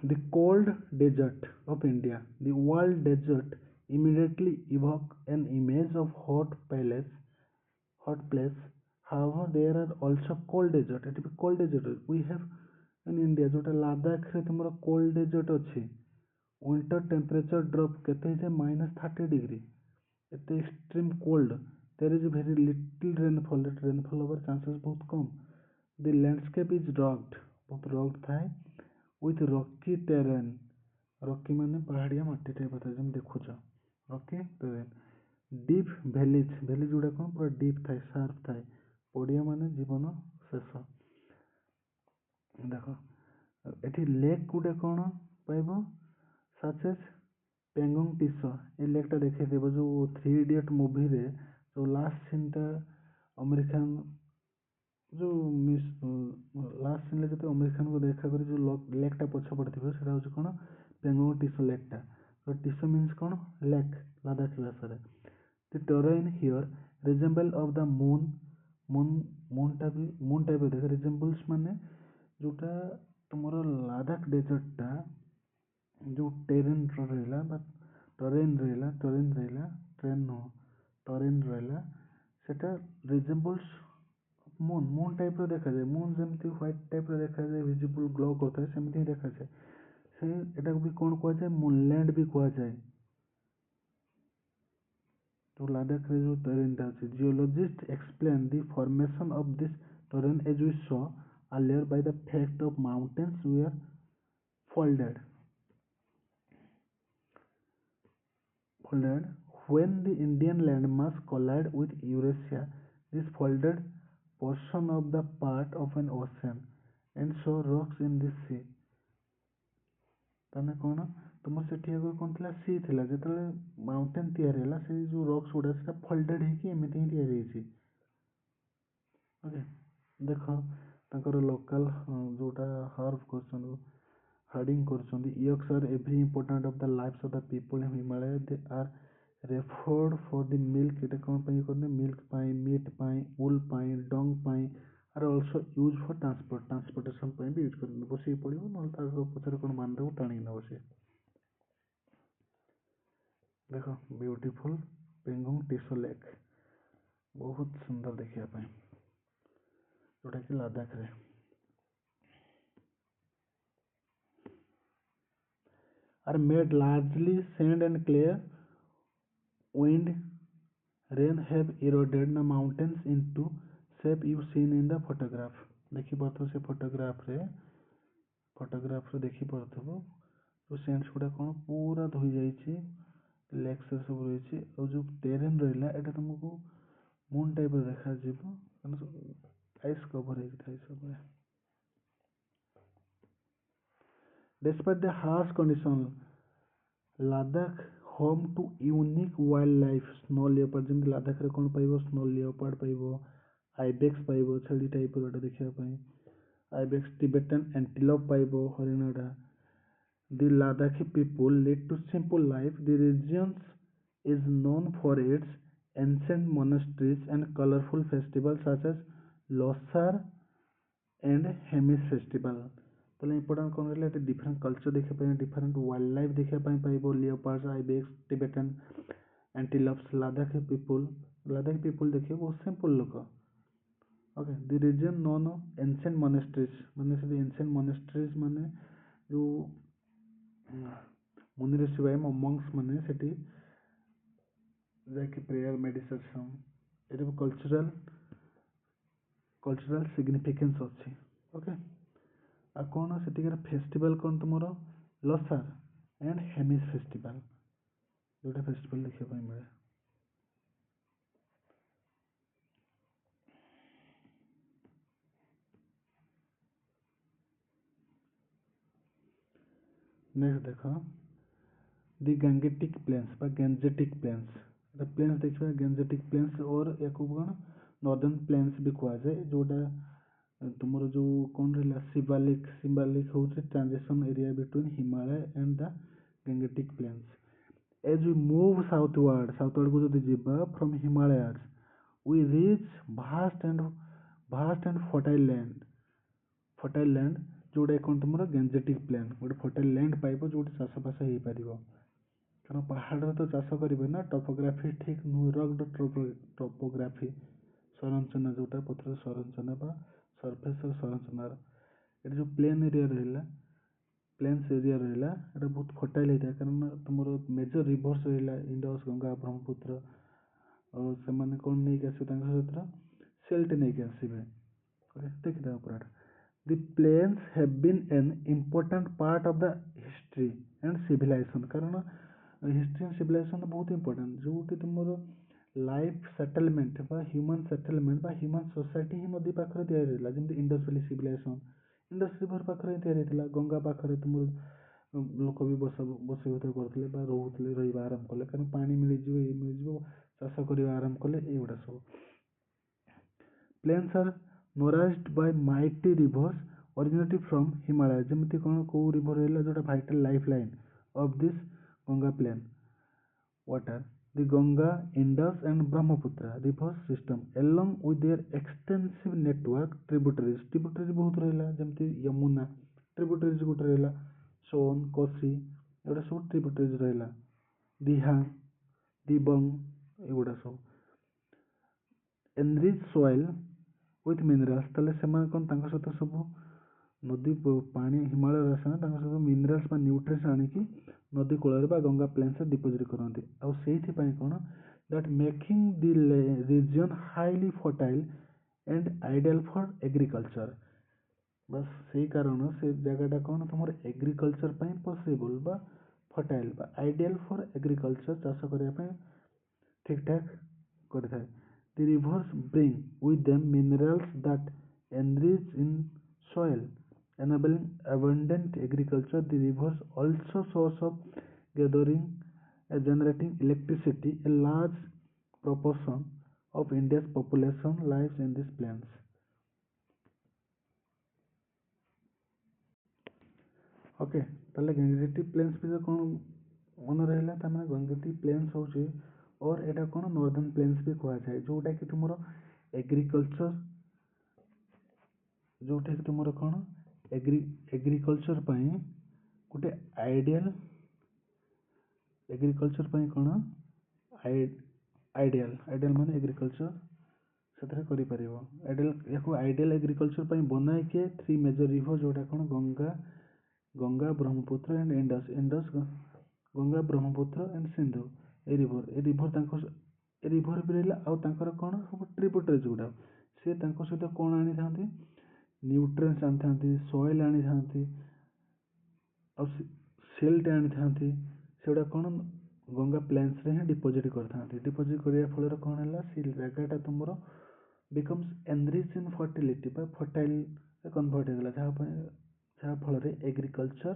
The cold desert of India. The word desert immediately evoke an image of hot place. However, there are also cold desert. It is cold desert. We have in India जोटा लद्दाख रे तुमर cold desert अच्छी. Winter temperature drop केते है -30 degree. एते extreme cold. There is very little rainfall. Rainfall over chances बहुत कम. The landscape is rugged. बहुत rugged था with rocky terrain. Rocky माने पहाड़िया माटी टाइप था जम देखुछ. Rocky terrain. Deep valleys. Valleys गुड़ा कौन पूरा deep था, sharp था. पड़िया माने जीवन शेष. देखो एठी लेक गुटे कौन पाइब सच एज पेंगोंग टिसो. ये लेक टा देखे देव जो 3 Idiot मूवी रे जो लास्ट सीन टा अमेरिकन जो मिस लास्ट सीन जो अमेरिकन को देखा कर जो लेक टा पछ पड़थिबो सेटा होछ कोन पेंगोंग टिसो लेक टा. तो टिसो मीन्स कोन लेक लद्दाख भाषा रे. The terrain here resemble of the moon moon type देखे रिजेम्बल्स माने जोटा तुमर लद्दाख डेजर्ट टा जो टेरेन रहिला बा टरेन रहिला ट्रेन नो टरेन रहिला सेटा रिजेम्बल्स मून टाइप देखा जाए. मून जमती व्हाइट टाइप देखा जाए विजिबल ग्लो करता है सेमती देखा जाए. से एटा को भी कौन कहा जाए मूनलैंड भी कहा जाए. तो लद्दाख रे जो terrain टा अछि geologist explain the formation of this terrain as we saw earlier by the fact of mountains were folded folded when the Indian landmass collided with Eurasia. This folded portion of the part of an ocean and so rocks in the sea. ताने कौन तुम सेठी आगे कौन थिला सी थिला जेतले mountain तयारी होला से जो रॉक्स गुडा सेटा फोल्डेड हे कि एमिति ही तयारी हेछि. ओके देखो ताकर लोकल जोटा हार्व करछन herding करछन. Yaks are every important of the lives of the people in Himalaya. They are referred for the milk. एटा कौन पई करने मिल्क पाई मीट पाई वूल पाई डंग पाई are also used for transportation ପାଇଁ ବି यूज करने बसी पड़िबो नल तार पछरे कोन बांधो टाणी न बसे. देखो ब्यूटीफुल पेंगोंग टिसो लेक बहुत सुंदर देखिया ପାଇଁ जोटा कि लद्दाख रे are made largely sand and clay. Wind rain have eroded the mountains into shape you seen in the photograph. देखि परथो से फोटोग्राफ रे देखि परथो तो सेंड्स गुडा कोन पूरा धोई जाईछि लेक से सब रहिछि और जो टेरेन रहिला एटा तुमको मून टाइप रे देखा जिवो आइस कवर हे थाइ सब. Despite the harsh condition, Ladakh home to unique wildlife. Snow leopard जेमति लद्दाख रे कोन पाइबो स्नो लियोपार्ड पाइबो आइबेक्स पाइबो छेली टाइप रोटा देखिया पई आइबेक्स टिबेटन एंटीलोप पाइबो हरिणाडा. The Ladakhi people lead to simple life. The region is known for its ancient monasteries and colorful festivals such as Losar and Hemis festival. তাহলে important কোন হলে এটা ডিফারেন্ট কালচার দেখে পাই ডিফারেন্ট ওয়াইল্ড লাইফ দেখে পাইব leopards ibex Tibetan antelopes. Ladakh people देखिए बहुत simple लोग. Okay the region known ancient monasteries माने से एंशिएंट मोनेस्ट्रीज माने जो मुनि ऋषि भाई मॉन्क्स माने सेठी जाके प्रेयर मेडिटेशन एटा कल्चरल सिग्निफिकेंस अछि. ओके आ कौन सेटिकार फेस्टिवल कौन तुमर लसार एंड हेमिस फेस्टिवल जोटा फेस्टिवल देखिया पाई मिले. नेक्स्ट देखो दी गैंजेटिक प्लेन्स बा गैंजेटिक प्लेन्स प्लेन्स देखिए गैंजेटिक प्लेन्स और या कौन नॉर्दर्न प्लेन्स भी कहा जाए जोटा तुमर जो कौन रहा सिम्बालिक होचे transition area between Himalaya and the Gangetic plains. As we move southward को जो जिबा from Himalayas we reach vast and fertile land जोटा कौन तुम गेंजेटिक प्लेन गोटे फर्टाइल लैंड पाइब जो चाषबास हो पार कारण पहाड़ तो चाष करेंगे ना टोपोग्राफी ठीक नुह रग्ड टोपोग्राफी संरचना जोटा पथर संरचना सरफेस संरचनार ये जो प्लेन एरिया रहा प्लेन्स एरिया रहा ये बहुत फर्टाइल होता है कारण तुम मेजर रिभर्स रहा इंडस गंगा ब्रह्मपुत्र और से कौन नहीं आसवे सेल्ट नहीं आसवे देखिए पूरा The plains have been an important part of the history and civilization कारण history and civilization बहुत important जो कि तुम लाइफ सेटलमेंट बा ह्यूमन सेटलमेंट बा ह्यूमन सोसाइटी ही नदी पाखरे तैयारी होता जमी Indus valley civilisation Indus river पाखरे तैयारी होता गंगा पाखरे तुम लोक भी बसबूत करते रोते रहा आराम कले कारण पा मिल चाष करवा आराम कले युवा सब plains are nourished by mighty rivers originating from Himalaya ଯେମିତି କ'ଣ କୋଉ river ରହିଲା ଯୋଉଟା vital lifeline of this Ganga plain water the Ganga Indus and Brahmaputra river system along with their extensive network tributaries ବହୁତ ରହିଲା ଯେମିତି यमुना tributaries ଗୋଟେ ରହିଲା सोन कोसी ଏଗୁଡ଼ା ସବୁ tributaries ରହିଲା ଦିହା ଦିବଙ୍ଗ ଏଗୁଡ଼ା ସବୁ enrich soil with minerals ताले सेमान कौन तांका सहित सब नदी पानी हिमालय आसे ना सहित मिनराल्स बा न्यूट्रिएंट्स आनिकी नदी कूल गंगा प्लेन्स डिपोजिट करते आउ से कौन that making the region highly fertile and ideal for agriculture बस से कारण से जगहटा कौन तुम एग्रीकल्चर पॉसिबल बा फर्टाइल बा आइडियल फॉर एग्रीकल्चर चाष करने ठीक ठाक कर The rivers bring with them minerals that enrich in soil, enabling abundant agriculture. The rivers also source of gathering and generating electricity. A large proportion of India's population lives in these plains. Okay, ताले Gangetic plains भी तो कौन मन रहा था Gangetic plains होची और एटा कौन नॉर्दर्न प्लेन्स भी कहुए जोटा कि तुम एग्रीकल्चर जोटा कि तुम कौन एग्रीकल्चर गोटे आइडियल एग्रीकल्चर कौन आइडियल आइडियल माने एग्रीकल्चर से आइडियल आइडियल एग्रीकल्चर बनाए किए थ्री मेजर रिवर जोटा कौन Ganga Ganga Brahmaputra and Indus Indus Ganga Brahmaputra and Sindhu A river भी रहा आउर कौन सब ट्रिब्यूटरीज गुड़ा सी सहित कौन आनी था न्यूट्रिएंट्स आनी था सॉइल आनी था सिल्ट आनी था सेगुड़ा कौन गंगा प्लेन्स रे ही डिपोजिट करते डिपोजिट करने फल कौन है से जगहटा तुम becomes enrich in fertility fertile convert होगा जहाँ फल एग्रीकल्चर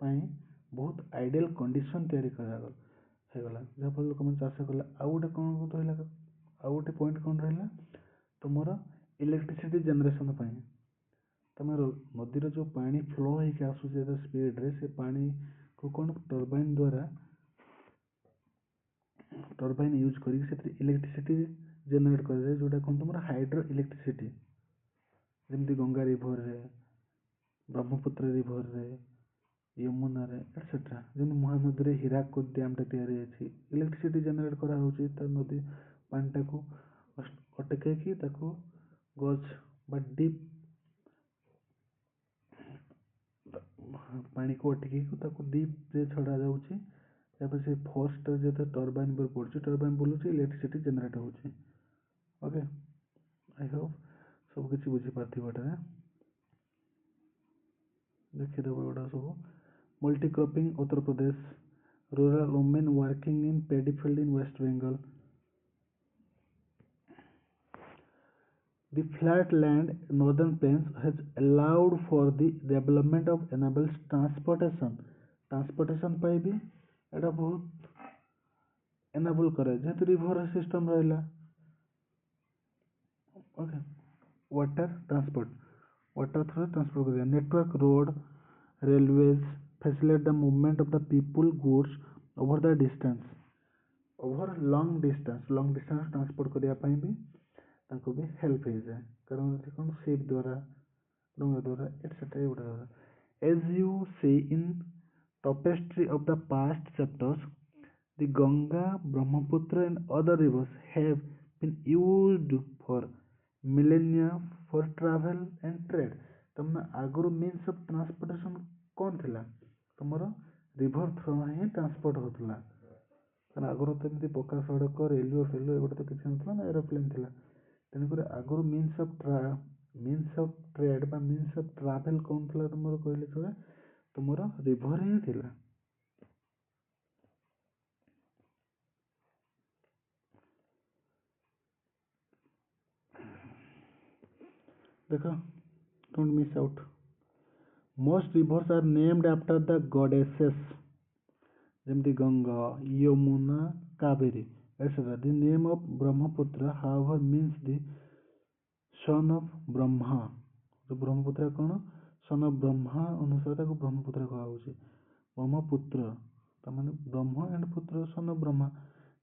बहुत आइडियल कंडीशन तैयारी करागला होगा जहाँफल लोक मैंने चाष कले आउ गोटे कौन रहा आउ गोटे पॉइंट कौन रहा तुम इलेक्ट्रिसिटी जेनरेशन तुम नदीर जो पानी फ्लो होकर आसूस स्पीड रे से पानी को कौन टर्बाइन द्वारा टर्बाइन यूज कर इलेक्ट्रिसिटी जेनरेट कर जोटा कौन तुम हाइड्रो इलेक्ट्रिसिटी जमी गंगा रिभर रे ब्रह्मपुत्र रिभर रे यमुना रे एटसेट्रा जमी महानदी रे हीराकुद डैम तैयारी अच्छी इलेक्ट्रिसिटी जेनरेट करा नदी पानीटा को अटकैकी गज बा डीप पानी को अटकैकी डीप रे छड़ा जाऊँगी से फोर्स जो टर्बाइन पर पड़े टर्बाइन बुलूची इलेक्ट्रिसिटी जेनरेट होची ओके आई होप सब किसी बुझीपारे देखीदेव एगुड़ा सब multi-cropping Uttar Pradesh, rural women working in paddy field in West Bengal. The flat land northern plains has allowed for the development of enables transportation. Transportation पाई भी एटा बहुत enable करे जेहेतु river system रहिला okay water through transport करिया network road railways facilitate the movement of the people goods over the distance over long distance transport करने भी help हो जाए कारण कौन शिप द्वारा Tungabhadra, etc. ଏଗୁଡ଼ା as you see in tapestry of the past chapters, the Ganga, Brahmaputra and other rivers have been used for millennia for travel and trade. ତମେ ଆଗରୁ means of transportation କ'ଣ ଥିଲା? ତମର river through ହିଁ transport ହଉଥିଲା। କାରଣ ଆଗରୁ ତ ଏମିତି ପକ୍କା ସଡ଼କ ରେଲୱେ ଫେଲୱେ ଏଗୁଡ଼ା ତ କିଛି ନଥିଲା ନା ଏରୋପ୍ଲେନ୍ ଥିଲା। ତେଣୁକରି ଆଗରୁ means of trade ବା means of travel କ'ଣ ଥିଲା ତମର କହିଲେ ଚଳେ, ତୁମର river ହିଁ ଥିଲା। देखो, don't miss out. Most rivers are named after the goddesses, ଯେମିତି Ganga, Yamuna, Kaveri, etc. The name of Brahmaputra, however, means the son of Brahma. तो ब्रह्मपुत्र कौन? son of Brahma ଅନୁସାରେ ତାକୁ ବ୍ରହ୍ମପୁତ୍ର କୁହାଯାଉଛି। ବ୍ରହ୍ମପୁତ୍ର ତାମାନେ ବ୍ରହ୍ମ and ପୁତ୍ର son of Brahma.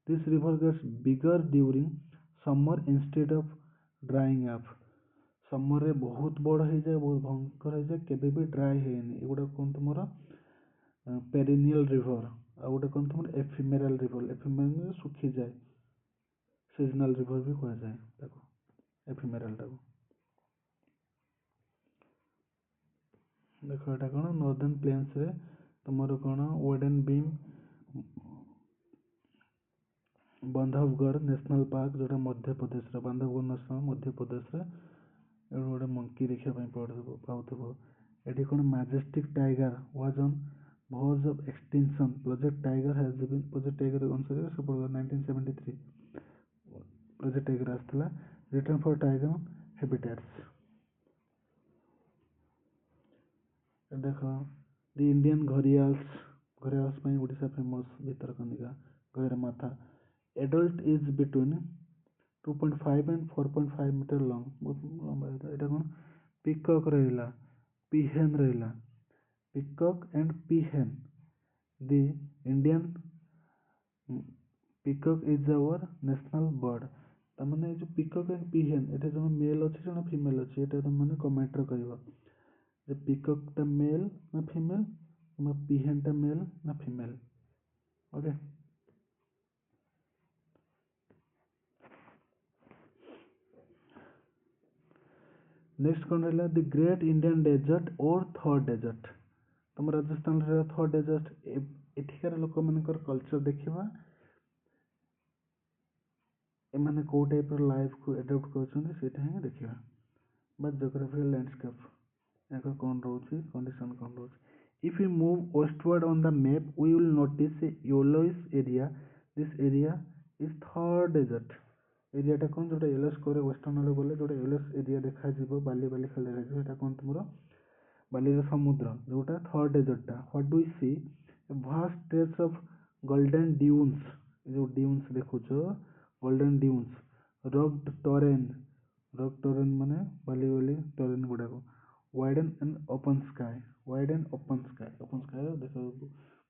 This river gets bigger during summer instead of drying up. ସମରରେ ବହୁତ ବଡ଼ ହେଇଯାଏ, ବହୁତ ଭୟଙ୍କର ହେଇଯାଏ, କେବେ ବି ଡ୍ରାଏ ହେଇନି। ଏଗୁଡ଼ା କ'ଣ ତୁମର perennial river, ଆଉ ଗୋଟେ କ'ଣ ତୁମର ephemeral river। ephemeral ଶୁଖିଯାଏ, seasonal river ବି କୁହାଯାଏ ତାକୁ, ephemeral ଟାକୁ। ଦେଖ ଏଇଟା କ'ଣ ନର୍ଦର୍ନ ପ୍ଲେନ୍ସରେ ତୁମର କ'ଣ ୱେଡେନ୍ ବିମ୍, ବାନ୍ଧବଗଡ଼ ନ୍ୟାସନାଲ୍ ପାର୍କ, ଯେଉଁଟା ମଧ୍ୟପ୍ରଦେଶର ବାନ୍ଧବଗଡ଼ ନ୍ୟାସନାଲ୍ ମଧ୍ୟପ୍ରଦେଶରେ, ଏଠି ଗୋଟେ ମଙ୍କି ଦେଖିବା ପାଇଁ ପାଉଥିବ। ଏଠି କ'ଣ majestic tiger was on verge of extinction. Project Tiger has been Project Tiger ଅନୁସାରେ ସଫଳ 1973 Project Tiger ଆସିଥିଲା, Return for Tiger Habitats। ଦେଖ the Indian ଘରିଆଲ୍ସ ପାଇଁ Odisha famous, Bhitarkanika, Gahirmatha. Adult is between 2.5 and 4.5 meter long, ବହୁତ ଲମ୍ବା ହେଇଥାଏ। ଏଇଟା କ'ଣ ପିକକ୍ ରହିଲା, ପିହେନ୍ ରହିଲା, peacock and peahen. The Indian peacock is our national bird। ତାମାନେ ଏ ଯେଉଁ peacock and peahen, ଏଠି ଜଣେ male ଅଛି ଜଣେ female ଅଛି, ଏଇଟା ତମମାନେ କମେଣ୍ଟରେ କହିବ ଯେ peacock ଟା male ନା female କିମ୍ବା peahen ଟା male ନା female। ଓକେ, ନେକ୍ସଟ କ'ଣ ରହିଲା the great Indian desert or Thar desert. ତମ ରାଜସ୍ଥାନରେ ଥର୍ ଡେଜର୍ଟ। ଏଠିକାର ଲୋକମାନଙ୍କର କଲଚର ଦେଖିବା, ଏମାନେ କେଉଁ ଟାଇପ୍ର ଲାଇଫ୍କୁ ଆଡପ୍ଟ କରୁଛନ୍ତି ସେଇଟା ହିଁ ଦେଖିବା। ବା ଜୋଗ୍ରାଫିକାଲ ଲ୍ୟାଣ୍ଡସ୍କେପ୍ ୟାଙ୍କର କ'ଣ ରହୁଛି, କଣ୍ଡିସନ୍ କ'ଣ ରହୁଛି। If we move westward on the map, we will notice a yellowish area. This area is Thar desert। ଏରିଆଟା କ'ଣ ଯେଉଁଟା ୟେଲୋ ସ୍କୋରରେ ୱେଷ୍ଟର୍ଣ୍ଣ ଆଡ଼େ ଗଲେ ଯେଉଁଟା ୟେଲୋ ଏରିଆ ଦେଖାଯିବ, ବାଲି ବାଲି ଖାଲି ଦେଖାଯିବ, ସେଇଟା କ'ଣ ତୁମର ବାଲିର ସମୁଦ୍ର, ଯେଉଁଟା ଥର୍ ଡେଜର୍ଟଟା। What do we see a vast stretch of golden dunes. ଏ ଯେଉଁ ଡ୍ୟୁନ୍ସ ଦେଖୁଛ ଗୋଲ୍ଡେନ୍ ଡ୍ୟୁନ୍ସ, ରକ୍ଡ ଟରେନ୍ ମାନେ ବାଲି ବାଲି ଟରେନ୍ ଗୁଡ଼ାକ। Widen and open sky, open sky ଦେଖ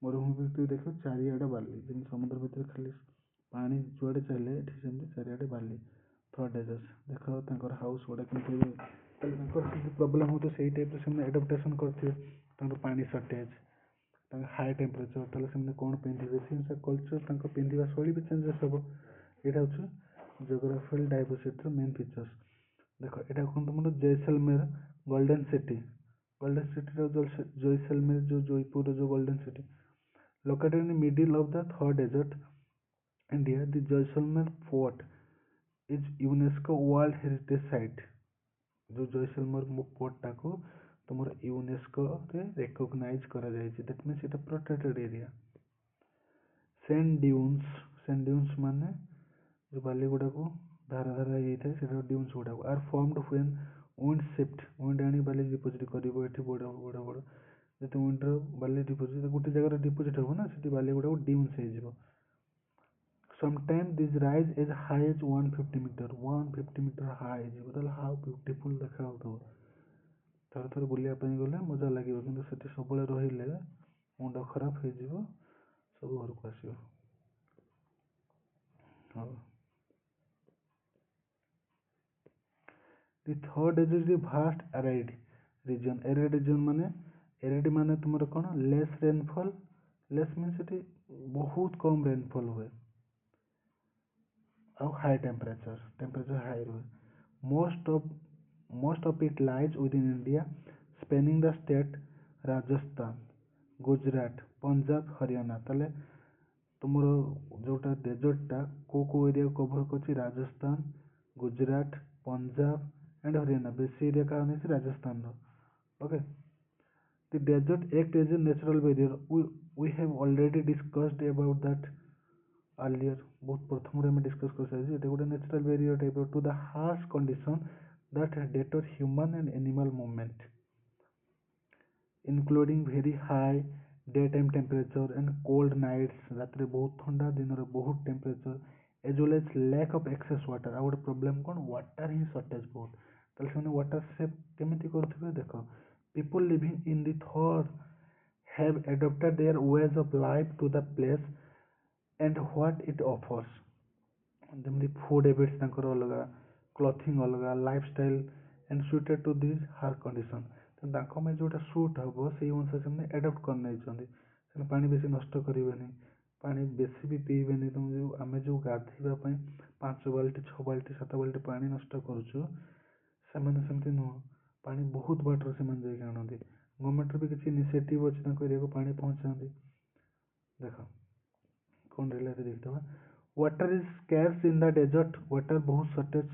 ମରୁଭୂମି ଭିତରେ ଦେଖ ଚାରିଆଡ଼େ ବାଲି, ଯେମିତି ସମୁଦ୍ର ଭିତରେ ଖାଲି ପାଣି ଯୁଆଡ଼େ ଚାଲେ ଏଠି ସେମିତି ଚାରିଆଡ଼େ ବାଲି। ଥର୍ ଡେଜର୍ଟ ଦେଖ ତାଙ୍କର ହାଉସ୍ ଗୁଡ଼ା କେମିତି, ତାଙ୍କର ଯଦି ପ୍ରୋବ୍ଲେମ୍ ହେଉଥିବ ସେଇ ଟାଇପ୍ର ସେମାନେ ଆଡାପ୍ଟେସନ୍ କରିଥିବେ। ତାଙ୍କର ପାଣି ସର୍ଟେଜ୍, ତାଙ୍କ ହାଇ ଟେମ୍ପରେଚର୍, ତାହେଲେ ସେମାନେ କ'ଣ ପିନ୍ଧିବେ, ସେ ଅନୁସାରେ କଲଚର୍ ତାଙ୍କ ପିନ୍ଧିବା ଶୈଳୀ ବି ଚେଞ୍ଜେସ୍ ହେବ। ଏଇଟା ହେଉଛି ଜିଓଗ୍ରାଫିକାଲ ଡାଇଭର୍ସିଟିର ମେନ୍ ଫିଚର୍ସ। ଦେଖ ଏଇଟା କ'ଣ ତୁମର ଜୈସଲମେର ଗୋଲ୍ଡେନ୍ ସିଟି। ଗୋଲ୍ଡେନ୍ ସିଟିର ଜୈସଲମେର ଯେଉଁ ଜୟପୁରର ଯେଉଁ golden city located in middle of the Thar desert India. The Jaisalmer fort is UNESCO world heritage site. ଯେଉଁ ଜୈସଲମେର ପୋର୍ଟଟାକୁ ତୁମର ୟୁନେସ୍କୋରେ ରେକଗ୍ନାଇଜ୍ କରାଯାଇଛି। ଦ୍ୟାଟ୍ ମିନ୍ସ ଏଇଟା ପ୍ରୋଟେକ୍ଟେଡ୍ ଏରିଆ। ସେଣ୍ଡ ଡ୍ୟୁନ୍ସ ମାନେ ଯେଉଁ ବାଲି ଗୁଡ଼ାକୁ ଧାରା ଧାରା ହେଇଯାଇଥାଏ ସେଇଟା ଡ୍ୟୁନ୍ସ ଗୁଡ଼ାକୁ। Are formed when wind shift, wind ଆଣି ବାଲି ଡିପୋଜିଟ୍ କରିବ ଏଠି ବଡ଼ ଯେତେ ୱିଣ୍ଡର ବାଲି ଡିପୋଜିଟ୍ ଗୋଟେ ଜାଗାରେ ଡିପୋଜିଟ୍ ହେବ ନା, ସେଠି ବାଲି ଗୁଡ଼ାକୁ ଡ୍ୟୁନ୍ସ ହେଇଯିବ। Sometimes these rise as high as 150 meter, 150 meter high ହେଇଯିବ। ତାହେଲେ ହାଉ ବ୍ୟୁଟିଫୁଲ୍ ଦେଖାଯାଉଥିବ। ଥରେ ଥରେ ବୁଲିବା ପାଇଁ ଗଲେ ମଜା ଲାଗିବ, କିନ୍ତୁ ସେଠି ସବୁବେଳେ ରହିଲେ ମୁଣ୍ଡ ଖରାପ ହେଇଯିବ, ସବୁ ଘରକୁ ଆସିବ। ହଉ, the third desert is vast arid region. Arid region ମାନେ ଏରିଡ୍ ମାନେ ତୁମର କ'ଣ ଲେସ୍ ରେନଫଲ୍, ଲେସ୍ ମିନ୍ସ ସେଠି ବହୁତ କମ୍ ରେନଫଲ୍ ହୁଏ ଆଉ ହାଇ ଟେମ୍ପରେଚର ହାଇ ରୁହେ। most of it lies within India, spanning the state Rajasthan, Gujarat, Punjab, Haryana. ତାହେଲେ ତୁମର ଯୋଉଟା ଡେଜର୍ଟଟା କୋଉ କୋଉ ଏରିଆକୁ କଭର କରୁଛି? ରାଜସ୍ଥାନ, ଗୁଜୁରାଟ, ପଞ୍ଜାବ एंड हरियाणा। बेसी एरिया का नहीं राजस्थान रो। Okay, the desert act as a natural barrier. We have already discussed about that earlier. बहुत प्रथम में डिस्कस कर सारी एटा गोटे natural barrier type two the harsh condition that deter human and animal movement, including very high daytime temperature and cold nights. रात रे बहुत ठंडा, दिन रे बहुत temperature, as well as lack of excess water। आ गोटे प्रोब्लेम कौन? वाटर ही shortage बहुत। ताले से वाटर सेव केमिति करथिबे देखो। people living in the third have adopted their ways of life to the place and what it offers। ଯେମିତି food habits ତାଙ୍କର ଅଲଗା, କ୍ଲଥିଂ ଅଲଗା, lifestyle and suited to this harsh condition. ତାଙ୍କ ପାଇଁ ଯେଉଁଟା ସୁଟ୍ ହେବ ସେଇ ଅନୁସାରେ ସେମାନେ ଆଡପ୍ଟ କରିନେଇଛନ୍ତି। ସେମାନେ ପାଣି ବେଶୀ ନଷ୍ଟ କରିବେନି, ପାଣି ବେଶୀ ବି ପିଇବେନି। ତମେ ଆମେ ଯେଉଁ ଗାଧୋଇବା ପାଇଁ 5 ବାଲ୍ଟି 6 ବାଲ୍ଟି 7 ବାଲ୍ଟି ପାଣି ନଷ୍ଟ କରୁଛୁ, ସେମାନେ ସେମିତି ନୁହଁ। ପାଣି ବହୁତ ବାଟରୁ ସେମାନେ ଯାଇକି ଆଣନ୍ତି। ଗଭର୍ଣ୍ଣମେଣ୍ଟର ବି କିଛି ଇନିସିଏଟିଭ୍ ଅଛି, ତାଙ୍କ ଏରିଆକୁ ପାଣି ପହଞ୍ଚାନ୍ତି। ଦେଖ କ'ଣ ରହିଲା ଏଠି ଦେଖିଦେବା। water is scarce in the desert। water बहुत shortage,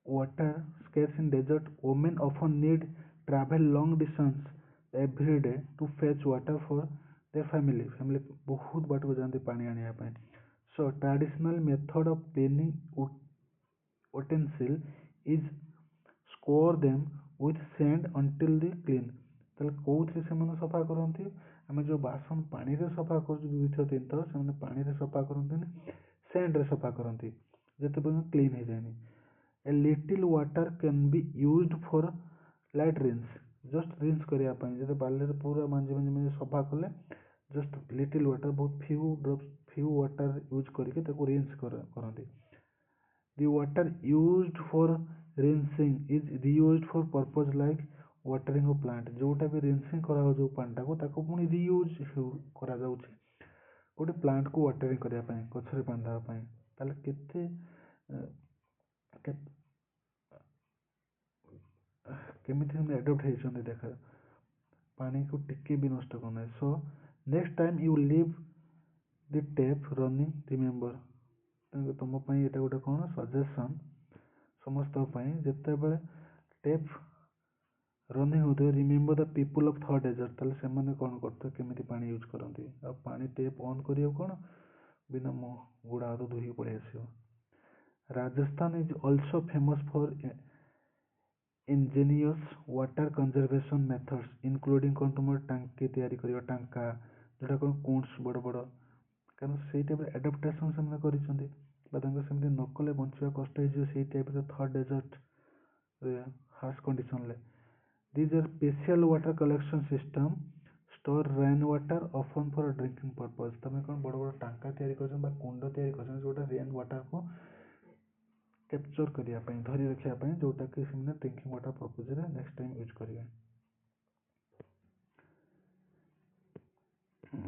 water scarce in desert। women often need travel long distance every day to fetch water for their family। बहुत बाट को जाती पानी आनिया ପାଇଁ। so traditional method of cleaning utensil is scour them with sand until they clean। ତାହେଲେ କୋଉଥିରେ ସେମାନେ ସଫା କରନ୍ତି? ଆମେ ଯେଉଁ ବାସନ ପାଣିରେ ସଫା କରୁଛୁ ଦୁଇ ଥର ତିନି ଥର, ସେମାନେ ପାଣିରେ ସଫା କରନ୍ତିନି, ସ୍ୟାଣ୍ଡରେ ସଫା କରନ୍ତି ଯେତେ ପର୍ଯ୍ୟନ୍ତ କ୍ଲିନ୍ ହେଇଯାଏନି। A little water can be used for light rinse. Just rinse କରିବା ପାଇଁ, ଯଦି ବାଲିରେ ପୁରା ମାଞ୍ଜି ସଫା କଲେ, ଜଷ୍ଟ ଲିଟିଲ୍ ୱାଟର, ବହୁତ ଫ୍ୟୁ ୱାଟର ୟୁଜ୍ କରିକି ତାକୁ ରିନ୍ସ କରନ୍ତି। The water used for rinsing is reused for purpose like watering of plant। जोटा भी rinsing କରାଯାଉଛି ଯେଉଁ ପାଣିଟାକୁ, ତାକୁ ପୁଣି reuse କରାଯାଉଛି ଗୋଟେ ପ୍ଲାଣ୍ଟକୁ ୱାଟରିଂ କରିବା ପାଇଁ, ଗଛରେ ପାଣି ଦେବା ପାଇଁ। ତାହେଲେ କେତେ କେମିତି ସେମାନେ ଆଡପ୍ଟ ହେଇଛନ୍ତି ଦେଖ, ପାଣିକୁ ଟିକେ ବି ନଷ୍ଟ କରୁନାହିଁ। So next time you leave the tape running, remember. ତୁମ ପାଇଁ ଏଇଟା ଗୋଟେ କ'ଣ ସଜେସନ୍ ସମସ୍ତଙ୍କ ପାଇଁ, ଯେତେବେଳେ ଟେପ୍ ରନିଂ ହେଉଥିବ, remember the people of third desert. ତାହେଲେ ସେମାନେ କ'ଣ କରୁଥିବେ, କେମିତି ପାଣି ୟୁଜ୍ କରନ୍ତି। ଆଉ ପାଣି ଟେପ୍ ଅନ୍ କରିବାକୁ କ'ଣ, ବିନା ଗୋଡ଼ ହାତ ଧୋଇକି ପଳେଇ ଆସିବ। Rajasthan is also famous for ingenious water conservation methods, including କ'ଣ ତୁମର ଟାଙ୍କି ତିଆରି କରିବା, ଟାଙ୍କା ଯେଉଁଟା କ'ଣ କୁଣ୍ଡସ୍ ବଡ଼ ବଡ଼, କାରଣ ସେଇ ଟାଇପ୍ର ଆଡାପ୍ଟେସନ୍ ସେମାନେ କରିଛନ୍ତି। ବା ତାଙ୍କୁ ସେମିତି ନ କଲେ ବଞ୍ଚିବା କଷ୍ଟ ହେଇଯିବ ସେଇ ଟାଇପ୍ର ଥର୍ଡ ଡେଜର୍ଟ ହାର୍ଶ କଣ୍ଡିସନ୍ରେ। These are special water collection system store rain water often for drinking purpose. ତୁମେ କ'ଣ ବଡ଼ ବଡ଼ ଟାଙ୍କା ତିଆରି କରିଛନ୍ତି ବା କୁଣ୍ଡ ତିଆରି କରିଛନ୍ତି, ଯେଉଁଟା ରେନ୍ ୱାଟରକୁ କ୍ୟାପଚର୍ କରିବା ପାଇଁ, ଧରି ରଖିବା ପାଇଁ, ଯେଉଁଟାକି ସେମାନେ ଡ୍ରିଙ୍କିଂ ୱାଟର ପର୍ପଜରେ ନେକ୍ସଟ ଟାଇମ୍ ୟୁଜ୍ କରିବେ।